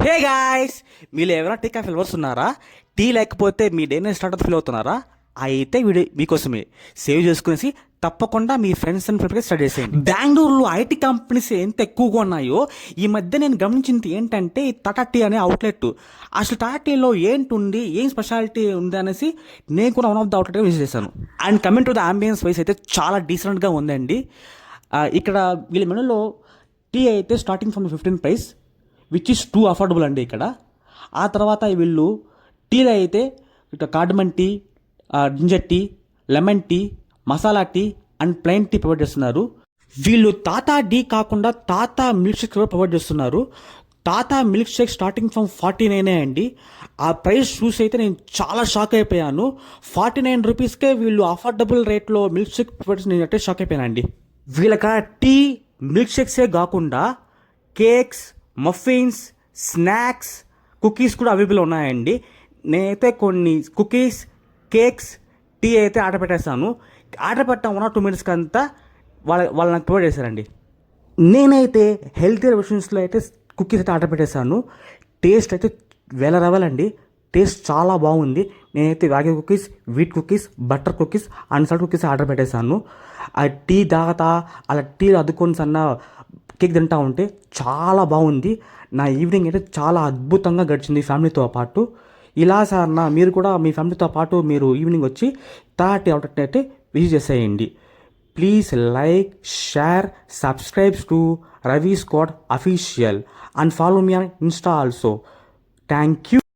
Hey guys, మీరు ఎవరైనా tea coffee lovers ఉన్నారా? టీ లేకపోతే మీ డేనే స్టార్ట్ ఫీల్ అవుతున్నారా? అయితే వీడియో మీకోసమే. సేవ్ చేసుకునేసి తప్పకుండా మీ ఫ్రెండ్స్ అండ్ ఫ్రెండ్స్కి స్టార్ట్ చేసేయండి. బెంగళూరులో ఐటీ కంపెనీస్ ఎంత ఎక్కువగా ఉన్నాయో ఈ మధ్య నేను గమనించింది ఏంటంటే ఈ టాటా టీ అనే అవుట్లెట్. అసలు టాటా టీలో ఏంటుంది, ఏం స్పెషాలిటీ ఉంది అనేసి నేను కూడా one of the outlet visit చేశాను. And coming to the ambience wise అయితే చాలా డీసెంట్గా ఉందండి. ఇక్కడ వీళ్ళ మెనూలో టీ అయితే starting from 15 price which is too affordable అండి ఇక్కడ. ఆ తర్వాత వీళ్ళు టీలో అయితే ఇక cardamom tea, ginger tea, lemon tea, masala tea and plain tea provide చేస్తున్నారు. వీళ్ళు తాతా టీ కాకుండా తాతా మిల్క్ షేక్ కూడా ప్రొవైడ్ చేస్తున్నారు. Tata milk shake starting from 49 అండి. ఆ ప్రైస్ చూసి అయితే నేను చాలా షాక్ అయిపోయాను. 49 రూపీస్కే వీళ్ళు అఫోర్డబుల్ రేట్లో మిల్క్ షేక్ ప్రొవైడ్, నేను అంటే షాక్ అయిపోయాను అండి. వీళ్ళక టీ, మిల్క్ షేక్సే కాకుండా కేక్స్, మఫిన్స్, స్నాక్స్, కుకీస్ కూడా అవైలబుల్ ఉన్నాయండి. నేనైతే కొన్ని కుకీస్, కేక్స్, టీ అయితే ఆర్డర్ పెట్టేస్తాను. ఆర్డర్ పెట్టాం 1 or 2 minutes అంతా వాళ్ళు నాకు ప్రొవైడ్ చేశారండి. నేనైతే హెల్తీ రెవల్యూషన్స్లో అయితే కుకీస్ అయితే ఆర్డర్ పెట్టేశాను. టేస్ట్ అయితే వేల రవ్వాలండి. టేస్ట్ చాలా బాగుంది. నేనైతే రాగి cookies, wheat cookies, butter cookies and salt cookies order పెట్టేశాను. ఆ టీ తాగుతా అలా టీ అద్దుకొని సన్న కేక్ తింటా ఉంటే చాలా బాగుంది. నా ఈవినింగ్ అయితే చాలా అద్భుతంగా గడిచింది ఫ్యామిలీతో పాటు. ఇలా సార్ మీరు కూడా మీ ఫ్యామిలీతో పాటు మీరు ఈవినింగ్ వచ్చి తాటి అవుట్లెట్ అయితే విజిట్ చేసేయండి. Please like, share, subscribe to Ravi Scott Official and follow me on Insta also. Thank you.